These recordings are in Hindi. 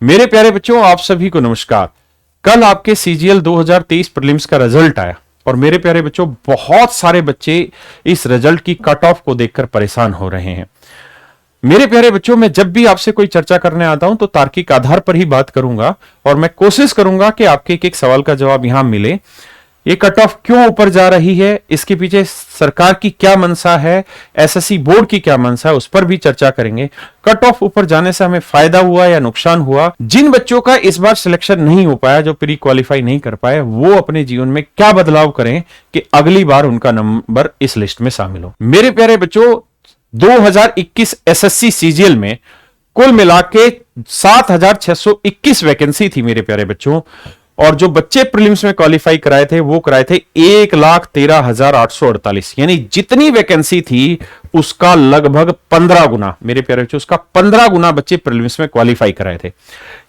मेरे प्यारे बच्चों, आप सभी को नमस्कार। कल आपके सीजीएल 2023 प्रीलिम्स का रिजल्ट आया और मेरे प्यारे बच्चों, बहुत सारे बच्चे इस रिजल्ट की कट ऑफ को देखकर परेशान हो रहे हैं। मेरे प्यारे बच्चों, मैं जब भी आपसे कोई चर्चा करने आता हूं तो तार्किक आधार पर ही बात करूंगा और मैं कोशिश करूंगा कि आपके एक एक सवाल का जवाब यहां मिले। ये कट ऑफ क्यों ऊपर जा रही है, इसके पीछे सरकार की क्या मंशा है, एसएससी बोर्ड की क्या मंशा है, उस पर भी चर्चा करेंगे। कट ऑफ ऊपर जाने से हमें फायदा हुआ या नुकसान हुआ, जिन बच्चों का इस बार सिलेक्शन नहीं हो पाया, जो प्री क्वालिफाई नहीं कर पाए, वो अपने जीवन में क्या बदलाव करें कि अगली बार उनका नंबर इस लिस्ट में शामिल हो। मेरे प्यारे बच्चों, 2021 एसएससी सीजीएल में कुल मिला के 7,621 वैकेंसी थी मेरे प्यारे बच्चों, और जो बच्चे प्रीलिम्स में क्वालिफाई कराए थे वो कराए थे 1,13,848, यानी जितनी वैकेंसी थी उसका लगभग 15 गुना। मेरे प्यारे बच्चों, उसका 15 गुना बच्चे प्रीलिम्स में क्वालिफाई कराए थे।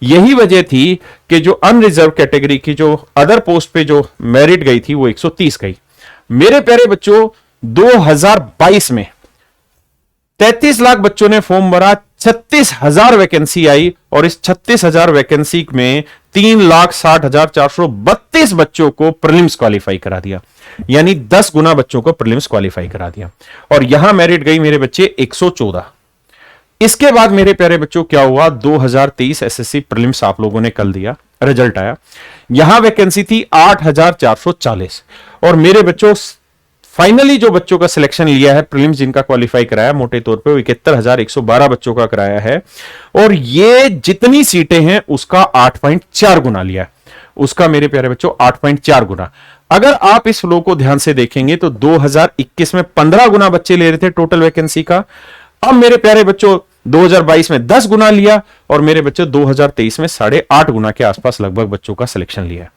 यही वजह थी कि जो अनरिजर्व कैटेगरी की जो अदर पोस्ट पे जो मेरिट गई थी वो 130 गई। मेरे प्यारे बच्चों, 2022 में 33 लाख बच्चों ने फॉर्म भरा, 36,000 वैकेंसी आई और इस 36,000 वैकेंसी में 3,60,432 बच्चों को प्रीलिम्स क्वालिफाई करा दिया, यानी 10 गुना बच्चों को प्रीलिम्स क्वालिफाई करा दिया। और यहां मेरिट गई मेरे बच्चे 114। इसके बाद मेरे प्यारे बच्चों क्या हुआ, 2023 एसएससी प्रीलिम्स आप लोगों ने कल दिया, रिजल्ट आया। यहां वैकेंसी थी 8,440 और मेरे बच्चों फाइनली जो बच्चों का सिलेक्शन लिया है, प्रीलिम्स जिनका क्वालिफाई कराया, मोटे तौर पे 71,112 बच्चों का कराया है और ये जितनी सीटें हैं उसका 8.4 गुना लिया है। उसका मेरे प्यारे बच्चों 8.4 गुना। अगर आप इस फ्लो को ध्यान से देखेंगे तो 2021 में 15 गुना बच्चे ले रहे थे टोटल वैकेंसी का। अब मेरे प्यारे बच्चों 2022 में 10 गुना लिया और मेरे बच्चों 2023 में 8.5 गुना के आसपास लगभग बच्चों का सिलेक्शन लिया है।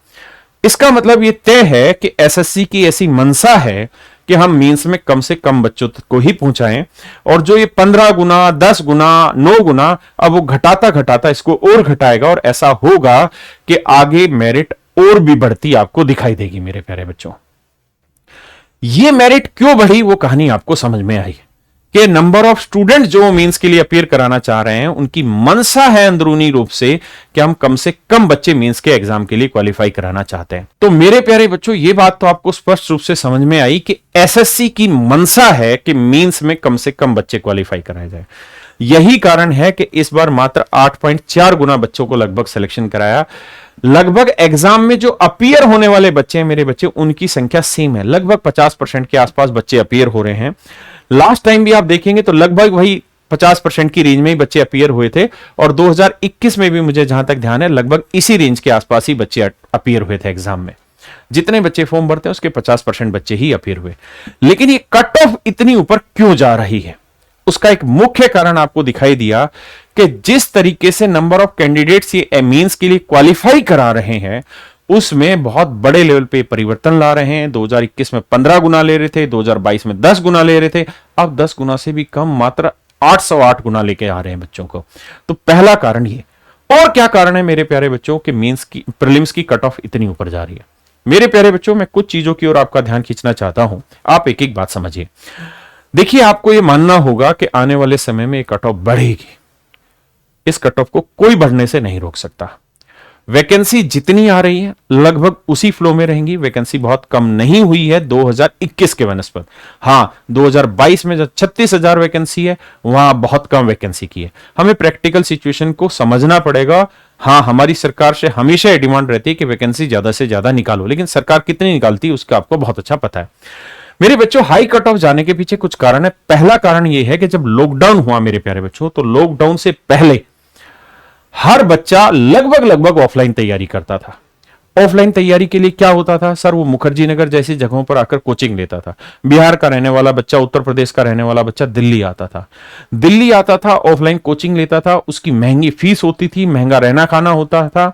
इसका मतलब यह तय है कि एसएससी की ऐसी मंशा है कि हम मींस में कम से कम बच्चों को ही पहुंचाएं, और जो ये 15 गुना, 10 गुना, 9 गुना, अब वो घटाता घटाता इसको और घटाएगा और ऐसा होगा कि आगे मेरिट और भी बढ़ती आपको दिखाई देगी। मेरे प्यारे बच्चों, ये मेरिट क्यों बढ़ी वो कहानी आपको समझ में आई कि नंबर ऑफ स्टूडेंट जो मींस के लिए अपीयर कराना चाह रहे हैं, उनकी मंशा है अंदरूनी रूप से कि हम कम से कम बच्चे मींस के एग्जाम के लिए क्वालिफाई कराना चाहते हैं। तो मेरे प्यारे बच्चों, ये बात तो आपको स्पष्ट रूप से समझ में आई कि एसएससी की मंशा है कि मींस में कम से कम बच्चे क्वालिफाई कराए जाए। यही कारण है कि इस बार मात्र 8.4 गुना बच्चों को लगभग सिलेक्शन कराया। लगभग एग्जाम में जो अपीयर होने वाले बच्चे हैं मेरे बच्चे, उनकी संख्या सेम है, लगभग 50% के आसपास बच्चे अपीयर हो रहे हैं। लास्ट टाइम भी आप देखेंगे तो लगभग वही 50% की रेंज में ही बच्चे अपीयर हुए थे और 2021 में भी मुझे जहां तक ध्यान है लगभग इसी रेंज के आसपास ही बच्चे अपीयर हुए थे एग्जाम में। जितने बच्चे फॉर्म भरते हैं उसके 50% बच्चे ही अपीयर हुए। लेकिन ये कट ऑफ इतनी ऊपर क्यों जा रही है, उसका एक मुख्य कारण आपको दिखाई दिया कि जिस तरीके से नंबर ऑफ कैंडिडेट्स ये मींस के लिए क्वालिफाई करा रहे हैं उसमें बहुत बड़े लेवल पे परिवर्तन ला रहे हैं। 2021 में 15 गुना ले रहे थे, 2022 में 10 गुना ले रहे थे, अब 10 गुना से भी कम, मात्र 808 गुना लेके आ रहे हैं बच्चों को। तो पहला कारण ये। और क्या कारण है मेरे प्यारे बच्चों कि मींस की प्रीलिम्स की कट ऑफ इतनी ऊपर जा रही है। मेरे प्यारे बच्चों, मैं कुछ चीजों की ओर आपका ध्यान खींचना चाहता हूं, आप एक एक बात समझिए। देखिए, आपको यह मानना होगा कि आने वाले समय में कट ऑफ बढ़ेगी। इस कट ऑफ को कोई बढ़ने से नहीं रोक सकता। वैकेंसी जितनी आ रही है लगभग उसी फ्लो में रहेंगी। वैकेंसी बहुत कम नहीं हुई है 2021 के बनस्पत। हां, 2022 में जो 36,000 वैकेंसी है वहां बहुत कम वैकेंसी की है। हमें प्रैक्टिकल सिचुएशन को समझना पड़ेगा। हां, हमारी सरकार से हमेशा ये डिमांड रहती है कि वैकेंसी ज्यादा से ज्यादा निकालो, लेकिन सरकार कितनी निकालती है उसका आपको बहुत अच्छा पता है। मेरे बच्चों, हाई कट ऑफ जाने के पीछे कुछ कारण है। पहला कारण यह है कि जब लॉकडाउन हुआ मेरे प्यारे बच्चों, तो लॉकडाउन से पहले हर बच्चा लगभग ऑफलाइन तैयारी करता था। ऑफलाइन तैयारी के लिए क्या होता था सर, वो मुखर्जी नगर जैसी जगहों पर आकर कोचिंग लेता था। बिहार का रहने वाला बच्चा, उत्तर प्रदेश का रहने वाला बच्चा दिल्ली आता था, ऑफलाइन कोचिंग लेता था। उसकी महंगी फीस होती थी, महंगा रहना खाना होता था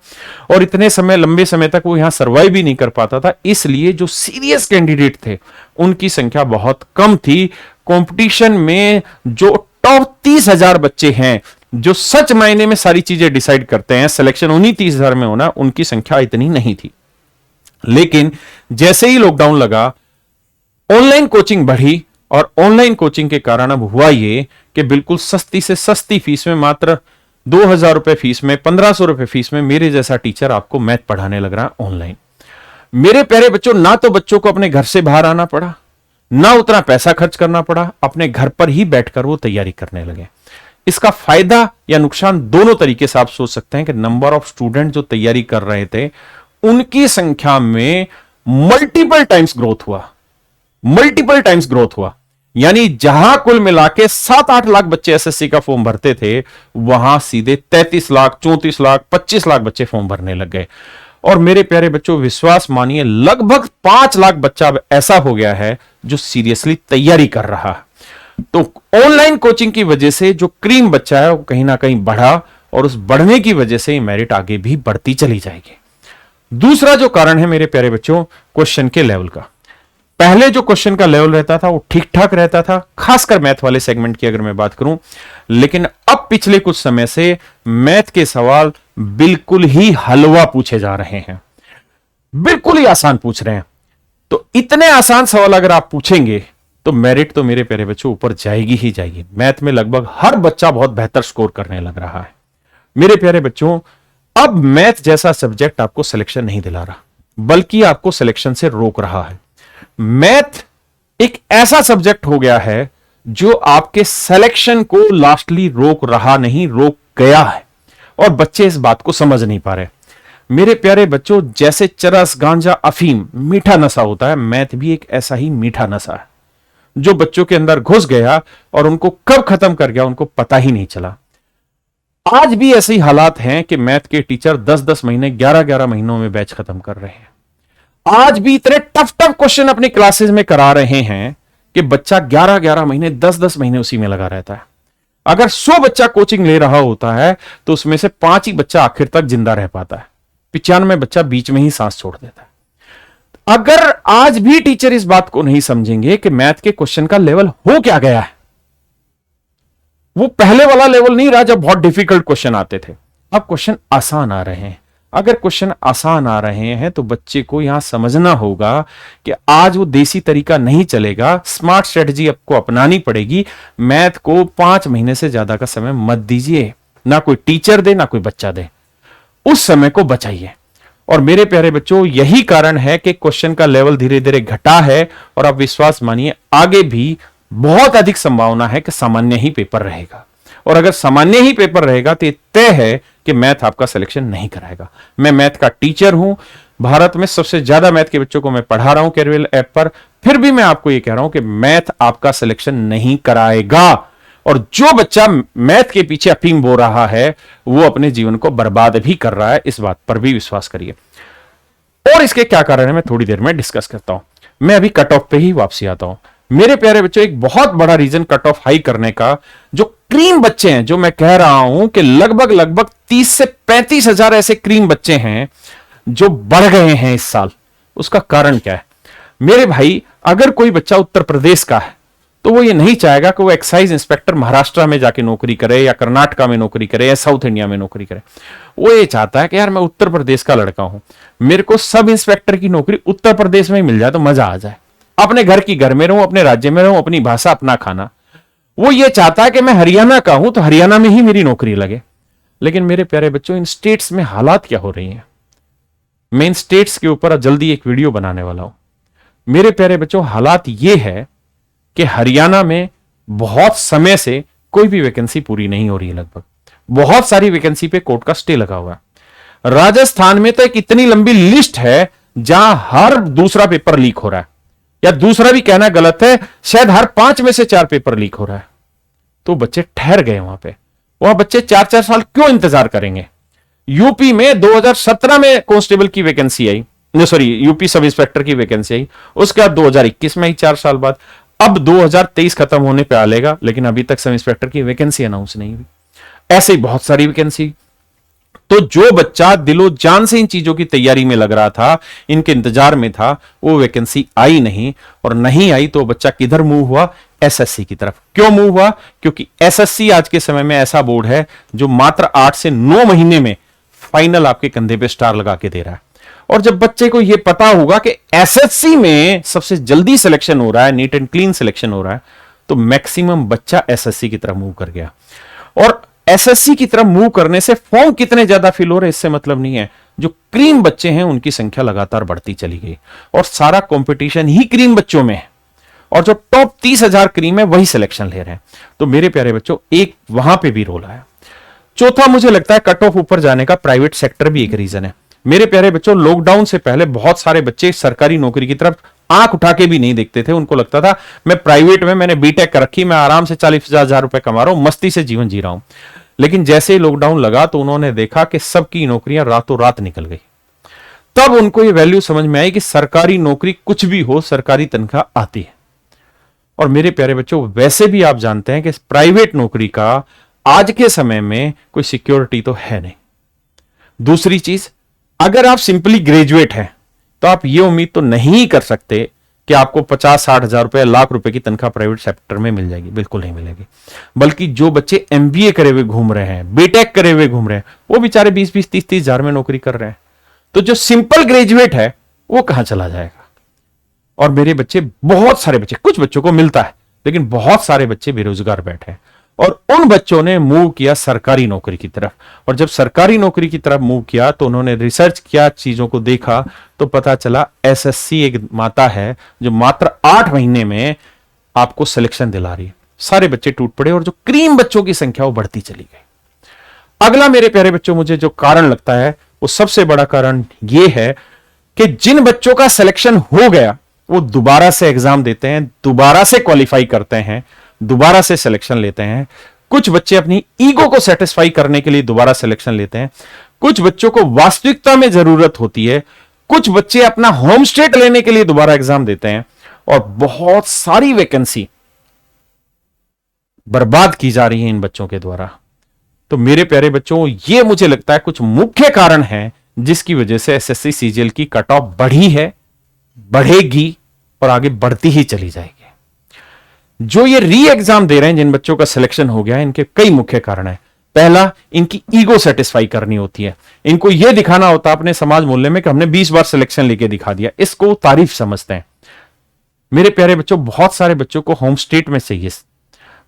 और इतने समय, लंबे समय तक वो यहां सर्वाइव भी नहीं कर पाता था। इसलिए जो सीरियस कैंडिडेट थे उनकी संख्या बहुत कम थी। कंपटीशन में जो टॉप 30,000 बच्चे हैं जो सच मायने में सारी चीजें डिसाइड करते हैं, सिलेक्शन उन्हीं 30,000 में होना, उनकी संख्या इतनी नहीं थी। लेकिन जैसे ही लॉकडाउन लगा, ऑनलाइन कोचिंग बढ़ी और ऑनलाइन कोचिंग के कारण अब हुआ यह कि बिल्कुल सस्ती से सस्ती फीस में मात्र ₹2000 फीस में, ₹1500 फीस में मेरे जैसा टीचर आपको मैथ पढ़ाने लग रहा है ऑनलाइन। मेरे प्यारे बच्चों, ना तो बच्चों को अपने घर से बाहर आना पड़ा, ना उतना पैसा खर्च करना पड़ा, अपने घर पर ही बैठकर वो तैयारी करने लगे। इसका फायदा या नुकसान दोनों तरीके से आप सोच सकते हैं कि नंबर ऑफ स्टूडेंट जो तैयारी कर रहे थे उनकी संख्या में मल्टीपल टाइम्स ग्रोथ हुआ। यानी जहां कुल मिला के 7-8 लाख बच्चे एसएससी का फॉर्म भरते थे, वहां सीधे 33 लाख, 34 लाख, 25 लाख बच्चे फॉर्म भरने लग गए। और मेरे प्यारे बच्चों, विश्वास मानिए, लगभग 5 लाख बच्चा ऐसा हो गया है जो सीरियसली तैयारी कर रहा है। तो ऑनलाइन कोचिंग की वजह से जो क्रीम बच्चा है वो कहीं ना कहीं बढ़ा, और उस बढ़ने की वजह से मेरिट आगे भी बढ़ती चली जाएगी। दूसरा जो कारण है मेरे प्यारे बच्चों, क्वेश्चन के लेवल का। पहले जो क्वेश्चन का लेवल रहता था वो ठीक ठाक रहता था, खासकर मैथ वाले सेगमेंट की अगर मैं बात करूं। लेकिन अब पिछले कुछ समय से मैथ के सवाल बिल्कुल ही हलवा पूछे जा रहे हैं, बिल्कुल ही आसान पूछ रहे हैं। तो इतने आसान सवाल अगर आप पूछेंगे तो मेरिट तो मेरे प्यारे बच्चों ऊपर जाएगी ही जाएगी। मैथ में लगभग हर बच्चा बहुत बेहतर स्कोर करने लग रहा है। मेरे प्यारे बच्चों, अब मैथ जैसा सब्जेक्ट आपको सिलेक्शन नहीं दिला रहा, बल्कि आपको सिलेक्शन से रोक रहा है। मैथ एक ऐसा सब्जेक्ट हो गया है जो आपके सिलेक्शन को लास्टली रोक रहा नहीं, रोक गया है, और बच्चे इस बात को समझ नहीं पा रहे। मेरे प्यारे बच्चों, जैसे चरस, गांजा, अफीम मीठा नशा होता है, मैथ भी एक ऐसा ही मीठा नशा है जो बच्चों के अंदर घुस गया और उनको कब खत्म कर गया उनको पता ही नहीं चला। आज भी ऐसे ही हालात हैं कि मैथ के टीचर 10-10 महीने, 11-11 महीनों में बैच खत्म कर रहे हैं। आज भी इतने टफ क्वेश्चन अपनी क्लासेस में करा रहे हैं कि बच्चा 11-11 महीने, 10-10 महीने उसी में लगा रहता है। अगर 100 बच्चा कोचिंग ले रहा होता है तो उसमें से 5 ही बच्चा आखिर तक जिंदा रह पाता है, 95 बच्चा बीच में ही सांस छोड़ देता है। अगर आज भी टीचर इस बात को नहीं समझेंगे कि मैथ के क्वेश्चन का लेवल हो क्या गया है, वो पहले वाला लेवल नहीं रहा जब बहुत डिफिकल्ट क्वेश्चन आते थे, अब क्वेश्चन आसान आ रहे हैं। अगर क्वेश्चन आसान आ रहे हैं तो बच्चे को यहां समझना होगा कि आज वो देसी तरीका नहीं चलेगा, स्मार्ट स्ट्रेटजी आपको अपनानी पड़ेगी। मैथ को 5 महीने से ज्यादा का समय मत दीजिए, ना कोई टीचर दे ना कोई बच्चा दे, उस समय को बचाइए। और मेरे प्यारे बच्चों, यही कारण है कि क्वेश्चन का लेवल धीरे धीरे घटा है, और आप विश्वास मानिए आगे भी बहुत अधिक संभावना है कि सामान्य ही पेपर रहेगा। और अगर सामान्य ही पेपर रहेगा तो तय है कि मैथ आपका सिलेक्शन नहीं कराएगा। मैं मैथ का टीचर हूं, भारत में सबसे ज्यादा मैथ के बच्चों को मैं पढ़ा रहा हूं कैरियल ऐप पर, फिर भी मैं आपको यह कह रहा हूं कि मैथ आपका सिलेक्शन नहीं कराएगा। और जो बच्चा मैथ के पीछे अफीम बो रहा है वो अपने जीवन को बर्बाद भी कर रहा है, इस बात पर भी विश्वास करिए। और इसके क्या कारण है मैं थोड़ी देर में डिस्कस करता हूं। मैं अभी कट ऑफ पे ही वापसी आता हूं। मेरे प्यारे बच्चों, एक बहुत बड़ा रीजन कट ऑफ हाई करने का, जो क्रीम बच्चे हैं, जो मैं कह रहा हूं कि लगभग 30 से 35 हजार ऐसे क्रीम बच्चे हैं जो बढ़ गए हैं इस साल, उसका कारण क्या है? मेरे भाई, अगर कोई बच्चा उत्तर प्रदेश का है तो वो ये नहीं चाहेगा कि वो एक्साइज इंस्पेक्टर महाराष्ट्र में जाके नौकरी करे या कर्नाटका में नौकरी करे या साउथ इंडिया में नौकरी करे। वो ये चाहता है कि यार मैं उत्तर प्रदेश का लड़का हूं, मेरे को सब इंस्पेक्टर की नौकरी उत्तर प्रदेश में ही मिल जाए तो मजा आ जाए, अपने घर की घर में रहूं, अपने राज्य में रहूं, अपनी भाषा अपना खाना। वो ये चाहता है कि मैं हरियाणा का हूं तो हरियाणा में ही मेरी नौकरी लगे। लेकिन मेरे प्यारे बच्चों, इन स्टेट्स में हालात क्या हो रही हैं, मैं इन स्टेट्स के ऊपर जल्दी एक वीडियो बनाने वाला हूं। मेरे प्यारे बच्चों, हालात ये है कि हरियाणा में बहुत समय से कोई भी वैकेंसी पूरी नहीं हो रही है, लगभग बहुत सारी वैकेंसी पे कोर्ट का स्टे लगा हुआ है। राजस्थान में तो एक इतनी लंबी लिस्ट है जहां हर दूसरा पेपर लीक हो रहा है, या दूसरा भी कहना गलत है, शायद हर 5 में से 4 पेपर लीक हो रहा है। तो बच्चे ठहर गए वहां पे। वहां बच्चे 4-4 साल क्यों इंतजार करेंगे? यूपी में 2017 में कांस्टेबल की वैकेंसी आई, यूपी सब इंस्पेक्टर की वैकेंसी आई, उसके बाद 2021 में ही 4 साल बाद, अब 2023 खत्म होने पे आ लेगा, लेकिन अभी तक सब इंस्पेक्टर की वैकेंसी अनाउंस नहीं हुई। ऐसे ही बहुत सारी वैकेंसी। तो जो बच्चा दिलो जान से इन चीजों की तैयारी में लग रहा था, इनके इंतजार में था, वो वैकेंसी आई नहीं, और नहीं आई तो बच्चा किधर मूव हुआ? एसएससी की तरफ। क्यों मूव हुआ? क्योंकि एसएससी आज के समय में ऐसा बोर्ड है जो मात्र 8 से 9 महीने में फाइनल आपके कंधे पे स्टार लगा के दे रहा है। और जब बच्चे को यह पता होगा कि एसएससी में सबसे जल्दी सिलेक्शन हो रहा है, नीट एंड क्लीन सिलेक्शन हो रहा है, तो मैक्सिमम बच्चा एसएससी की तरफ मूव कर गया। और एसएससी की तरफ मूव करने से फॉर्म कितने ज्यादा फिल हो रहे इससे मतलब नहीं है। जो क्रीम बच्चे हैं उनकी संख्या लगातार बढ़ती चली गई और सारा कंपटीशन ही क्रीम बच्चों में है और जो टॉप 30,000 क्रीम है वही सिलेक्शन ले रहे हैं। तो मेरे प्यारे बच्चों एक वहां पे भी रोल आया। चौथा मुझे लगता है कट ऑफ ऊपर जाने का प्राइवेट सेक्टर भी एक रीजन है। मेरे प्यारे बच्चों लॉकडाउन से पहले बहुत सारे बच्चे सरकारी नौकरी की तरफ आंख उठा के भी नहीं देखते थे। उनको लगता था मैं प्राइवेट में, मैंने बीटेक कर रखी, मैं आराम से 40,000 रुपए कमा रहा हूं, मस्ती से जीवन जी रहा हूं। लेकिन जैसे ही लॉकडाउन लगा तो उन्होंने देखा कि सबकी नौकरियां रातों रात निकल गई। तब उनको यह वैल्यू समझ में आई कि सरकारी नौकरी कुछ भी हो, सरकारी तनख्वाह आती है। और मेरे प्यारे बच्चों वैसे भी आप जानते हैं कि प्राइवेट नौकरी का आज के समय में कोई सिक्योरिटी तो है नहीं। दूसरी चीज, अगर आप सिंपली ग्रेजुएट हैं तो आप ये उम्मीद तो नहीं कर सकते कि आपको 50-60 हजार रुपए, लाख रुपए की तनख्वाह प्राइवेट सेक्टर में मिल जाएगी। बिल्कुल नहीं मिलेगी। बल्कि जो बच्चे एमबीए करे हुए घूम रहे हैं, बीटेक करे हुए घूम रहे हैं, वो बेचारे 20-20, 30-30 हजार में नौकरी कर रहे हैं। तो जो सिंपल ग्रेजुएट है वो कहां चला जाएगा। और मेरे बच्चे, बहुत सारे बच्चे, कुछ बच्चों को मिलता है लेकिन बहुत सारे बच्चे बेरोजगार बैठे हैं और उन बच्चों ने मूव किया सरकारी नौकरी की तरफ। और जब सरकारी नौकरी की तरफ मूव किया तो उन्होंने रिसर्च किया, चीजों को देखा तो पता चला एसएससी एक माता है जो मात्र 8 महीने में आपको सिलेक्शन दिला रही है। सारे बच्चे टूट पड़े और जो क्रीम बच्चों की संख्या वो बढ़ती चली गई। अगला मेरे प्यारे बच्चों मुझे जो कारण लगता है वो सबसे बड़ा कारण ये है कि जिन बच्चों का सिलेक्शन हो गया वो दोबारा से एग्जाम देते हैं, दोबारा से क्वालिफाई करते हैं, दोबारा से सिलेक्शन लेते हैं। कुछ बच्चे अपनी ईगो को सेटिस्फाई करने के लिए दोबारा सिलेक्शन लेते हैं। कुछ बच्चों को वास्तविकता में जरूरत होती है। कुछ बच्चे अपना होम स्टेट लेने के लिए दोबारा एग्जाम देते हैं और बहुत सारी वैकेंसी बर्बाद की जा रही है इन बच्चों के द्वारा। तो मेरे प्यारे बच्चों, ये मुझे लगता है कुछ मुख्य कारण है जिसकी वजह से एसएससी सीजीएल की कट ऑफ बढ़ी है, बढ़ेगी और आगे बढ़ती ही चली जाएगी। जो ये री एग्जाम दे रहे हैं, जिन बच्चों का सिलेक्शन हो गया है, इनके कई मुख्य कारण है। पहला, इनकी ईगो सेटिस्फाई करनी होती है। इनको यह दिखाना होता है अपने समाज मूल्य में कि हमने 20 बार सिलेक्शन लेके दिखा दिया। इसको तारीफ समझते हैं। मेरे प्यारे बच्चों, बहुत सारे बच्चों को होम स्टेट में चाहिए।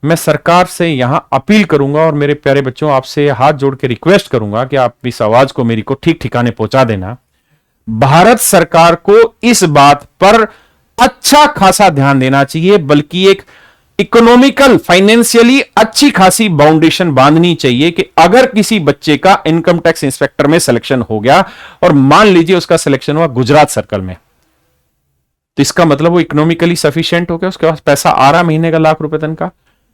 मैं सरकार से यहां अपील करूंगा और मेरे प्यारे बच्चों आपसे हाथ जोड़ के रिक्वेस्ट करूंगा कि आप इस आवाज को मेरी को ठीक ठिकाने पहुंचा देना। भारत सरकार को इस बात पर अच्छा खासा ध्यान देना चाहिए, बल्कि एक इकोनॉमिकल, फाइनेंशियली अच्छी खासी बाउंडेशन बांधनी चाहिए कि अगर किसी बच्चे का इनकम टैक्स इंस्पेक्टर में सिलेक्शन हो गया और मान लीजिए उसका सिलेक्शन हुआ गुजरात सर्कल में, तो इसका मतलब वो इकोनॉमिकली सफिशिएंट हो गया, उसके पास पैसा आ रहा महीने का लाख रुपए तनख्वाह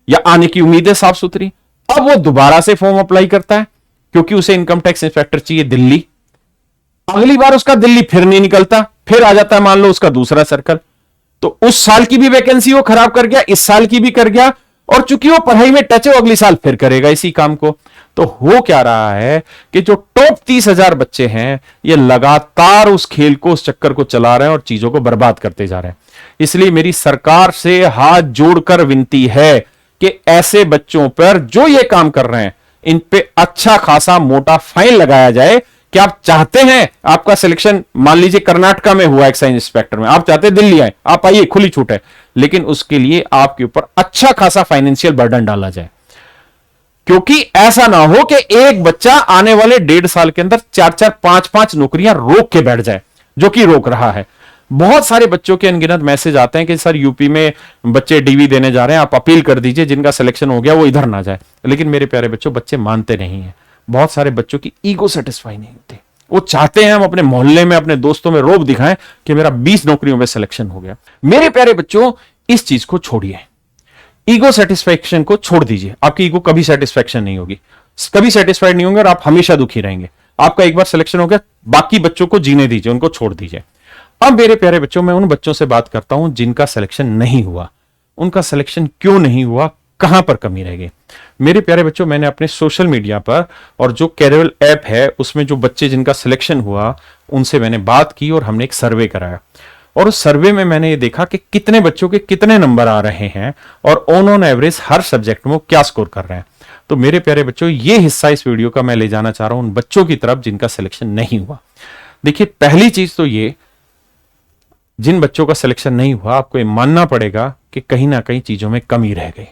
या आने की उम्मीद है साफ सुथरी। अब वो दोबारा से फॉर्म अप्लाई करता है क्योंकि उसे इनकम टैक्स इंस्पेक्टर चाहिए दिल्ली। अगली बार उसका दिल्ली फिर नहीं निकलता, फिर आ जाता है मान लो उसका दूसरा सर्कल। तो उस साल की भी वैकेंसी वो खराब कर गया, इस साल की भी कर गया और चूंकि वो पढ़ाई में टच है, वो अगली साल फिर करेगा इसी काम को। तो हो क्या रहा है कि जो टॉप 30,000 बच्चे हैं ये लगातार उस खेल को, उस चक्कर को चला रहे हैं और चीजों को बर्बाद करते जा रहे हैं। इसलिए मेरी सरकार से हाथ जोड़कर विनती है कि ऐसे बच्चों पर जो ये काम कर रहे हैं इन पे अच्छा खासा मोटा फाइन लगाया जाए। कि आप चाहते हैं आपका सिलेक्शन मान लीजिए कर्नाटका में हुआ एक्साइज इंस्पेक्टर में, आप चाहते हैं दिल्ली आए, आप आइए, खुली छूट है, लेकिन उसके लिए आपके ऊपर अच्छा खासा फाइनेंशियल बर्डन डाला जाए। क्योंकि ऐसा ना हो कि एक बच्चा आने वाले 1.5 साल के अंदर 4-4, 5-5 नौकरियां रोक के बैठ जाए, जो कि रोक रहा है। बहुत सारे बच्चों के अनगिनत मैसेज आते हैं कि सर यूपी में बच्चे डीवी देने जा रहे हैं, आप अपील कर दीजिए, जिनका सिलेक्शन हो गया वो इधर ना जाए। लेकिन मेरे प्यारे बच्चों, बच्चे मानते नहीं है। बहुत सारे बच्चों की ईगो सेटिस्फाई नहीं होती। वो चाहते हैं हम अपने मोहल्ले में, अपने दोस्तों में रोब दिखाएं कि मेरा 20 नौकरियों में सिलेक्शन हो गया। मेरे प्यारे बच्चों, इस चीज को छोड़िए, ईगो सेटिस्फैक्शन को छोड़ दीजिए। आपकी ईगो कभी सेटिस्फैक्शन नहीं होगी, कभी सेटिस्फाइड नहीं होंगे और आप हमेशा दुखी रहेंगे। आपका एक बार सिलेक्शन हो गया, बाकी बच्चों को जीने दीजिए, उनको छोड़ दीजिए। अब मेरे प्यारे बच्चों, मैं उन बच्चों से बात करता हूं जिनका सिलेक्शन नहीं हुआ। उनका सिलेक्शन क्यों नहीं हुआ, कहां पर कमी रह गई। मेरे प्यारे बच्चों, मैंने अपने सोशल मीडिया पर और जो कैरियर ऐप है उसमें जो बच्चे जिनका सिलेक्शन हुआ उनसे मैंने बात की और हमने एक सर्वे कराया। और उस सर्वे में मैंने ये देखा कि कितने बच्चों के कितने नंबर आ रहे हैं और ऑन एवरेज हर सब्जेक्ट में वो क्या स्कोर कर रहे हैं। तो मेरे प्यारे बच्चों, ये हिस्सा इस वीडियो का मैं ले जाना चाह रहा हूं उन बच्चों की तरफ जिनका सिलेक्शन नहीं हुआ। देखिए, पहली चीज तो ये, जिन बच्चों का सिलेक्शन नहीं हुआ, आपको ये मानना पड़ेगा कि कहीं ना कहीं चीजों में कमी रह गई।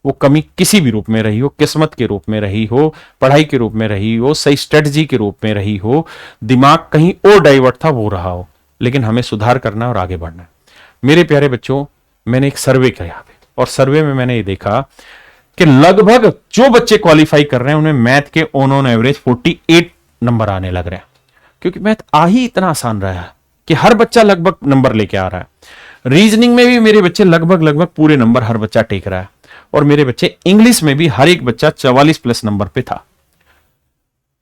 वो कमी किसी भी रूप में रही हो, किस्मत के रूप में रही हो, पढ़ाई के रूप में रही हो, सही स्ट्रेटजी के रूप में रही हो, दिमाग कहीं और डाइवर्ट था वो रहा हो, लेकिन हमें सुधार करना और आगे बढ़ना है। मेरे प्यारे बच्चों, मैंने एक सर्वे किया यहाँ पे, और सर्वे में मैंने ये देखा कि लगभग जो बच्चे क्वालिफाई कर रहे हैं उनमें मैथ के ऑन एवरेज 48 नंबर आने लग रहे हैं, क्योंकि मैथ आ ही इतना आसान रहा है कि हर बच्चा लगभग नंबर लेके आ रहा है। रीजनिंग में भी मेरे बच्चे लगभग पूरे नंबर हर बच्चा टेक रहा है, और मेरे बच्चे इंग्लिश में भी हर एक बच्चा 44 प्लस नंबर पे था।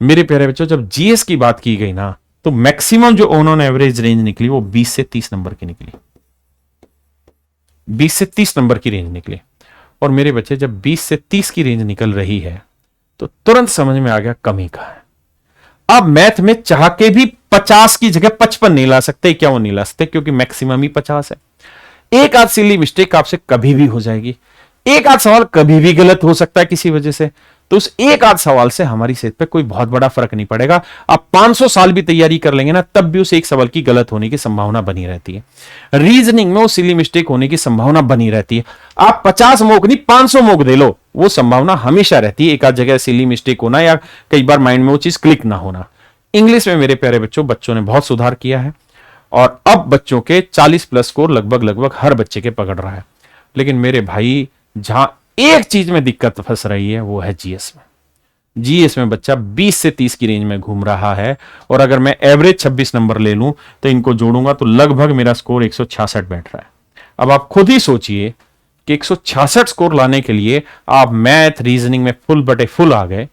मेरे प्यारे बच्चों, जब जीएस की बात की गई ना, तो मैक्सिमम जो ऑन एवरेज रेंज निकली वो 20 से 30 नंबर की निकली, 20 से 30 नंबर की रेंज निकली। और मेरे बच्चे, जब 20 से 30 की रेंज निकल रही है तो तुरंत समझ में आ गया कमी का है। अब मैथ में चाह के भी 50 की जगह 55 नहीं ला सकते, क्या वो नहीं ला सकते, क्योंकि मैक्सिमम ही 50 है। एक आध सिली मिस्टेक आपसे कभी भी हो जाएगी, एक आध सवाल कभी भी गलत हो सकता है किसी वजह से, तो उस एक आध सवाल से हमारी सेहत पे कोई बहुत बड़ा फर्क नहीं पड़ेगा। आप 500 साल भी तैयारी कर लेंगे ना, तब भी उस एक सवाल की गलत होने की संभावना बनी रहती है। रीजनिंग में वो सिली मिस्टेक होने की संभावना बनी रहती है। आप 50 मॉक नहीं 500 मॉक दे लो, वो संभावना हमेशा रहती है एक आध जगह सिली मिस्टेक होना, या कई बार माइंड में वो चीज क्लिक ना होना। इंग्लिश में मेरे प्यारे बच्चों, बच्चों ने बहुत सुधार किया है, और अब बच्चों के 40 प्लस स्कोर लगभग हर बच्चे के पकड़ रहा है। लेकिन मेरे भाई, जहां एक चीज में दिक्कत फंस रही है वो है जीएस में। जीएस में बच्चा 20 से 30 की रेंज में घूम रहा है, और अगर मैं एवरेज 26 नंबर ले लूं तो इनको जोड़ूंगा तो लगभग मेरा स्कोर 166 बैठ रहा है। अब आप खुद ही सोचिए कि 166 स्कोर लाने के लिए आप मैथ रीजनिंग में फुल बटे फुल आ गए,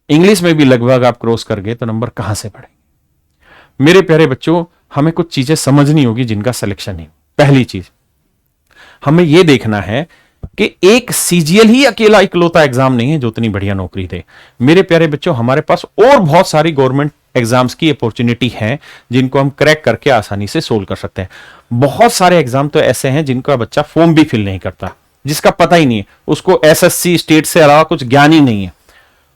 इंग्लिश में भी लगभग आप क्रॉस कर गए, तो नंबर कहां से बढ़ेंगे। मेरे प्यारे बच्चों, हमें कुछ चीजें समझनी होगी जिनका सिलेक्शन नहीं। पहली चीज, हमें यह देखना है कि एक सीजीएल ही अकेला इकलौता एग्जाम नहीं है जो इतनी बढ़िया नौकरी दे। मेरे प्यारे बच्चों, हमारे पास और बहुत सारी गवर्नमेंट एग्जाम्स की अपॉर्चुनिटी है जिनको हम क्रैक करके आसानी से सोल्व कर सकते हैं। बहुत सारे एग्जाम तो ऐसे हैं जिनका बच्चा फॉर्म भी फिल नहीं करता, जिसका पता ही नहीं है, उसको एसएससी स्टेट से अलावा कुछ ज्ञान ही नहीं है।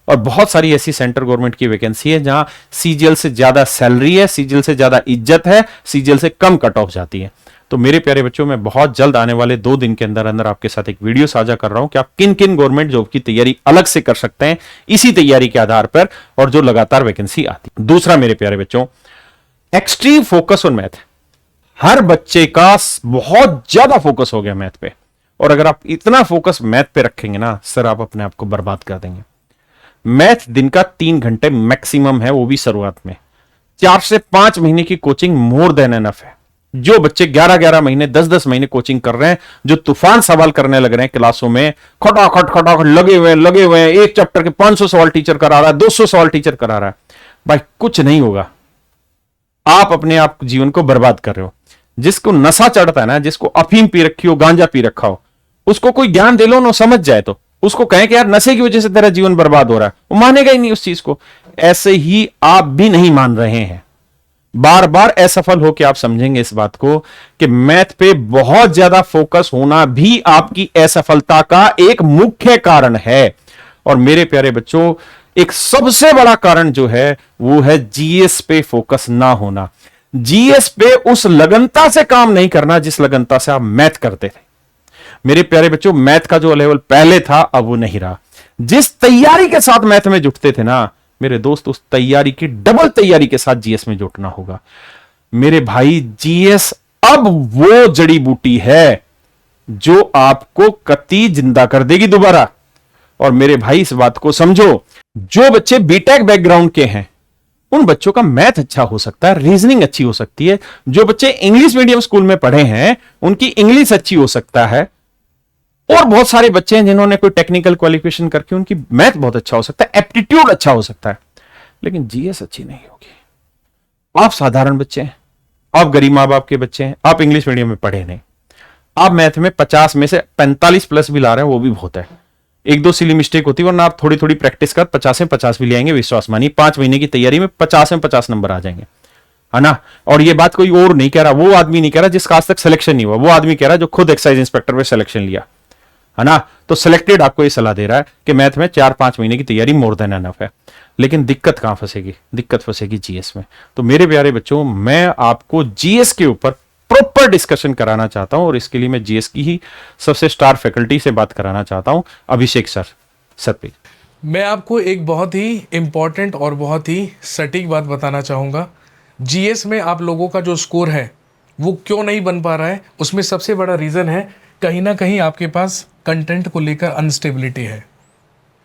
और बहुत सारी ऐसी सेंट्रल गवर्नमेंट की वैकेंसी है जहां सीजीएल से ज्यादा सैलरी है, सीजीएल से ज्यादा इज्जत है, सीजीएल से कम कट ऑफ जाती है। तो मेरे प्यारे बच्चों, मैं बहुत जल्द आने वाले 2 दिन के अंदर अंदर आपके साथ एक वीडियो साझा कर रहा हूं कि आप किन किन गवर्नमेंट जॉब की तैयारी अलग से कर सकते हैं इसी तैयारी के आधार पर, और जो लगातार वैकेंसी आती है। दूसरा मेरे प्यारे बच्चों, एक्सट्रीम फोकस ऑन मैथ। हर बच्चे का बहुत ज्यादा फोकस हो गया मैथ पे, और अगर आप इतना फोकस मैथ पे रखेंगे ना सर, आप अपने आप को बर्बाद कर देंगे। मैथ दिन का 3 घंटे मैक्सिमम है, वो भी शुरुआत में। 4 से 5 महीने की कोचिंग मोर देन एनफ है। जो बच्चे 11-11 महीने 10-10 महीने कोचिंग कर रहे हैं, जो तूफान सवाल करने लग रहे हैं क्लासों में, खटाखट लगे हुए हैं, एक चैप्टर के 500 सवाल टीचर करा रहा है, 200 सवाल टीचर करा रहा है, भाई कुछ नहीं होगा। आप अपने आप जीवन को बर्बाद कर रहे हो। जिसको नशा चढ़ता है ना, जिसको अफीम पी रखी हो, गांजा पी रखा हो, उसको कोई ज्ञान दे लो ना, समझ जाए तो उसको कहें कि यार नशे की वजह से तेरा जीवन बर्बाद हो रहा है, वो मानेगा ही नहीं उस चीज को। ऐसे ही आप भी नहीं मान रहे हैं। बार बार असफल होकर आप समझेंगे इस बात को कि मैथ पे बहुत ज्यादा फोकस होना भी आपकी असफलता का एक मुख्य कारण है। और मेरे प्यारे बच्चों, एक सबसे बड़ा कारण जो है वो है जीएस पे फोकस ना होना। जीएस पे उस लगनता से काम नहीं करना जिस लगनता से आप मैथ करते थे। मेरे प्यारे बच्चों, मैथ का जो लेवल पहले था अब वो नहीं रहा। जिस तैयारी के साथ मैथ में जुटते थे ना मेरे दोस्त, उस तैयारी की डबल तैयारी के साथ जीएस में जुटना होगा। मेरे भाई, जीएस अब वो जड़ी बूटी है जो आपको कतई जिंदा कर देगी दोबारा। और मेरे भाई, इस बात को समझो, जो बच्चे बीटेक बैकग्राउंड के हैं उन बच्चों का मैथ अच्छा हो सकता है, रीजनिंग अच्छी हो सकती है। जो बच्चे इंग्लिश मीडियम स्कूल में पढ़े हैं उनकी इंग्लिश अच्छी हो सकता है। और बहुत सारे बच्चे हैं जिन्होंने कोई टेक्निकल क्वालिफिकेशन करके उनकी मैथ बहुत अच्छा हो सकता है, एप्टीट्यूड अच्छा हो सकता है, लेकिन जीएस अच्छी नहीं होगी। आप साधारण बच्चे हैं, आप गरीब मां बाप के बच्चे हैं, आप इंग्लिश मीडियम में पढ़े नहीं, आप मैथ में 50 में से 45 प्लस भी ला रहे हैं, वो भी बहुत है। 1-2 सिली मिस्टेक होती है, वरना आप थोड़ी थोड़ी प्रैक्टिस कर 50 में 50 भी ले आएंगे, विश्वास मानिए। 5 महीने की तैयारी में 50 में 50 नंबर आ जाएंगे, है ना। और ये बात कोई और नहीं कह रहा, वो आदमी नहीं कह रहा जिसका आज तक सिलेक्शन नहीं हुआ, वो आदमी कह रहा है जो खुद एक्साइज इंस्पेक्टर में सिलेक्शन लिया, है ना। तो सिलेक्टेड आपको ये सलाह दे रहा है कि मैथ में 4-5 महीने की तैयारी मोर देन एनफ है। लेकिन दिक्कत कहां फंसेगी? दिक्कत फंसेगी जीएस में। तो मेरे प्यारे बच्चों, मैं आपको जीएस के ऊपर प्रॉपर डिस्कशन कराना चाहता हूं, और इसके लिए मैं जीएस की ही सबसे स्टार फैकल्टी से बात कराना चाहता हूं, अभिषेक सर प्लीज। मैं आपको एक बहुत ही इम्पॉर्टेंट और बहुत ही सटीक बात बताना चाहूँगा। जीएस में आप लोगों का जो स्कोर है वो क्यों नहीं बन पा रहा है, उसमें सबसे बड़ा रीज़न है कहीं ना कहीं आपके पास कंटेंट को लेकर अनस्टेबिलिटी है।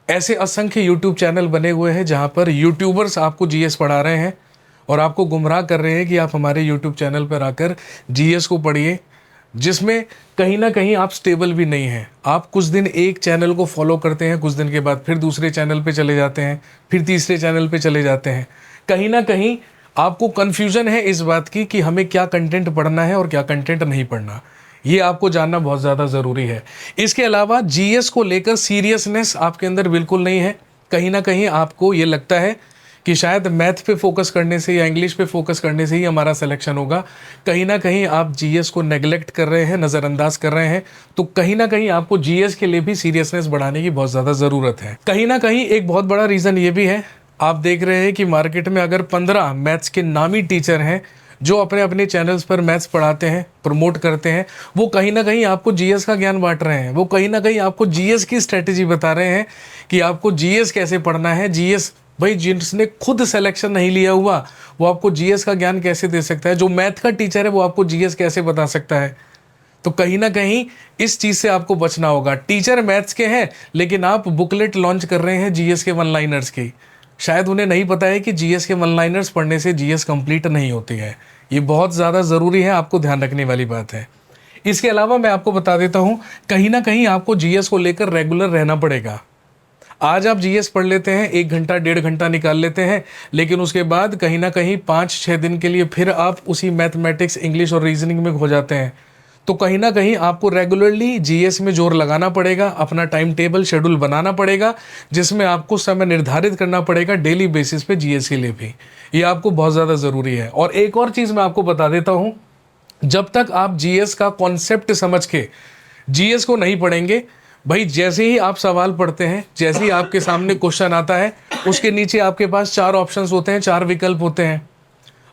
ऐसे असंख्य यूट्यूब चैनल बने हुए हैं जहाँ पर यूट्यूबर्स आपको जीएस पढ़ा रहे हैं और आपको गुमराह कर रहे हैं कि आप हमारे यूट्यूब चैनल पर आकर जीएस को पढ़िए, जिसमें कहीं ना कहीं आप स्टेबल भी नहीं हैं। आप कुछ दिन एक चैनल को फॉलो करते हैं, कुछ दिन के बाद फिर दूसरे चैनल पे चले जाते हैं, फिर तीसरे चैनल पे चले जाते हैं। कहीं ना कहीं आपको कन्फ्यूजन है इस बात की कि हमें क्या कंटेंट पढ़ना है और क्या कंटेंट नहीं पढ़ना। ये आपको जानना बहुत ज़्यादा ज़रूरी है। इसके अलावा जीएस को लेकर सीरियसनेस आपके अंदर बिल्कुल नहीं है। कहीं ना कहीं आपको ये लगता है कि शायद मैथ पे फोकस करने से या इंग्लिश पे फोकस करने से ही हमारा सिलेक्शन होगा। कहीं ना कहीं आप जीएस को नेगलेक्ट कर रहे हैं, नज़रअंदाज कर रहे हैं। तो कहीं ना कहीं आपको जीएस के लिए भी सीरियसनेस बढ़ाने की बहुत ज़्यादा ज़रूरत है। कहीं ना कहीं एक बहुत बड़ा रीज़न ये भी है, आप देख रहे हैं कि मार्केट में अगर 15 मैथ्स के नामी टीचर हैं जो अपने अपने चैनल्स पर मैथ्स पढ़ाते हैं, प्रमोट करते हैं, वो कहीं ना कहीं आपको जीएस का ज्ञान बांट रहे हैं। वो कहीं ना कहीं आपको जीएस की स्ट्रेटेजी बता रहे हैं कि आपको जीएस कैसे पढ़ना है। जीएस भाई जिसने खुद सिलेक्शन नहीं लिया हुआ वो आपको जीएस का ज्ञान कैसे दे सकता है? जो मैथ का टीचर है वो आपको जीएस कैसे बता सकता है? तो कहीं ना कहीं इस चीज़ से आपको बचना होगा। टीचर मैथ्स के हैं लेकिन आप बुकलेट लॉन्च कर रहे हैं जीएस के वन लाइनर्स की। शायद उन्हें नहीं पता है कि जीएस के वन लाइनर्स पढ़ने से जीएस कंप्लीट नहीं होती है। ये बहुत ज़्यादा ज़रूरी है, आपको ध्यान रखने वाली बात है। इसके अलावा मैं आपको बता देता हूँ, कहीं ना कहीं आपको जीएस को लेकर रेगुलर रहना पड़ेगा। आज आप जीएस पढ़ लेते हैं, 1 घंटा 1.5 घंटा निकाल लेते हैं, लेकिन उसके बाद कहीं ना कहीं 5-6 दिन के लिए फिर आप उसी मैथमेटिक्स, इंग्लिश और रीजनिंग में खो जाते हैं। तो कहीं ना कहीं आपको रेगुलरली जीएस में जोर लगाना पड़ेगा, अपना टाइम टेबल शेड्यूल बनाना पड़ेगा, जिसमें आपको समय निर्धारित करना पड़ेगा डेली बेसिस पे जीएस के लिए भी। ये आपको बहुत ज़्यादा ज़रूरी है। और एक और चीज़ मैं आपको बता देता हूँ, जब तक आप जीएस का कॉन्सेप्ट समझ के जीएस को नहीं पढ़ेंगे, भाई जैसे ही आप सवाल पढ़ते हैं, जैसे ही आपके सामने क्वेश्चन आता है, उसके नीचे आपके पास 4 ऑप्शंस होते हैं, 4 विकल्प होते हैं।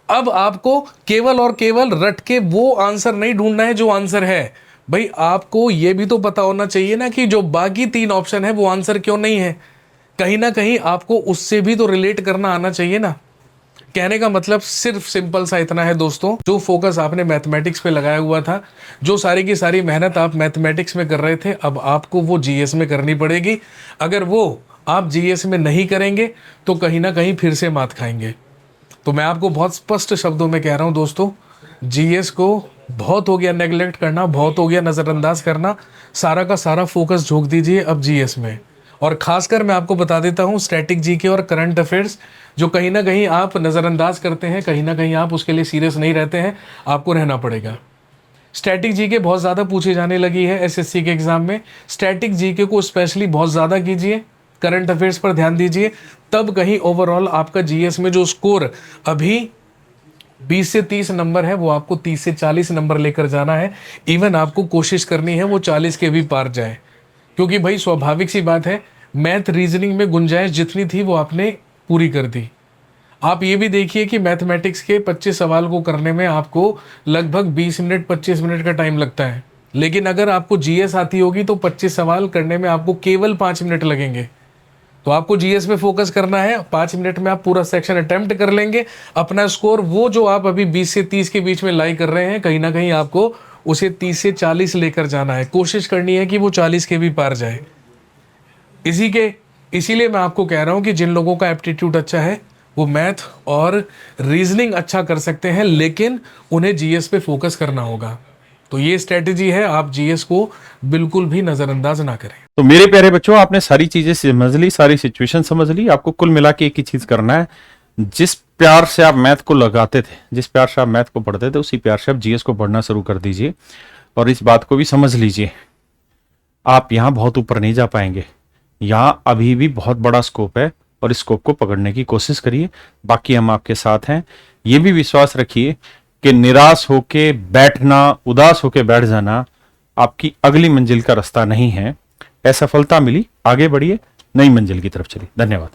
अब आपको केवल और केवल रट के वो आंसर नहीं ढूंढना है जो आंसर है। भाई आपको ये भी तो पता होना चाहिए ना कि जो बाकी 3 ऑप्शन है वो आंसर क्यों नहीं है। कहीं ना कहीं आपको उससे भी तो रिलेट करना आना चाहिए ना। कहने का मतलब सिर्फ सिंपल सा इतना है दोस्तों, जो फोकस आपने मैथमेटिक्स पे लगाया हुआ था, जो सारी की सारी मेहनत आप मैथमेटिक्स में कर रहे थे, अब आपको वो जीएस में करनी पड़ेगी। अगर वो आप जीएस में नहीं करेंगे तो कहीं ना कहीं फिर से मात खाएंगे। तो मैं आपको बहुत स्पष्ट शब्दों में कह रहा हूँ दोस्तों, जीएस को बहुत हो गया नेगलेक्ट करना, बहुत हो गया नज़रअंदाज करना। सारा का सारा फोकस झोंक दीजिए अब जीएस में। और खासकर मैं आपको बता देता हूँ, स्टैटिक जीके और करंट अफेयर्स जो कहीं ना कहीं आप नज़रअंदाज करते हैं, कहीं ना कहीं आप उसके लिए सीरियस नहीं रहते हैं, आपको रहना पड़ेगा। स्टैटिक जीके बहुत ज़्यादा पूछी जाने लगी है एसएससी के एग्ज़ाम में। स्टैटिक जीके को स्पेशली बहुत ज़्यादा कीजिए, करंट अफेयर्स पर ध्यान दीजिए, तब कहीं ओवरऑल आपका जीएस में जो स्कोर अभी 20 से 30 नंबर है वो आपको 30 से 40 नंबर लेकर जाना है। इवन आपको कोशिश करनी है वो 40 के भी पार जाए, क्योंकि भाई स्वाभाविक सी बात है, मैथ रीजनिंग में गुंजाइश जितनी थी वो आपने पूरी कर दी। आप ये भी देखिए कि मैथमेटिक्स के 25 सवाल को करने में आपको लगभग 20 मिनट 25 मिनट का टाइम लगता है, लेकिन अगर आपको जीएस आती होगी तो 25 सवाल करने में आपको केवल 5 मिनट लगेंगे। तो आपको जीएस पे फोकस करना है, 5 मिनट में आप पूरा सेक्शन अटेम्प्ट कर लेंगे। अपना स्कोर वो जो आप अभी 20 से 30 के बीच में लाई कर रहे हैं, कहीं ना कहीं आपको उसे 30 से 40 लेकर जाना है। कोशिश करनी है कि वो 40 के भी पार जाए। इसीलिए मैं आपको कह रहा हूं कि जिन लोगों का एप्टीट्यूड अच्छा है वो मैथ और रीजनिंग अच्छा कर सकते हैं, लेकिन उन्हें जीएस पे फोकस करना होगा। तो ये स्ट्रेटेजी है, आप जीएस को बिल्कुल भी नजरअंदाज ना करें। तो मेरे प्यारे बच्चों, आपने सारी चीजें समझ ली, सारी सिचुएशन समझ ली। आपको कुल मिला के एक ही चीज करना है, जिस प्यार से आप मैथ को लगाते थे, जिस प्यार से आप मैथ को पढ़ते थे, उसी प्यार से आप जीएस को पढ़ना शुरू कर दीजिए। और इस बात को भी समझ लीजिए, आप यहां बहुत ऊपर नहीं जा पाएंगे। यहां अभी भी बहुत बड़ा स्कोप है और इस स्कोप को पकड़ने की कोशिश करिए। बाकी हम आपके साथ हैं। ये भी विश्वास रखिए कि निराश होके बैठना, उदास होके बैठ जाना आपकी अगली मंजिल का रास्ता नहीं है। असफलता मिली, आगे बढ़िए, नई मंजिल की तरफ चलिए। धन्यवाद।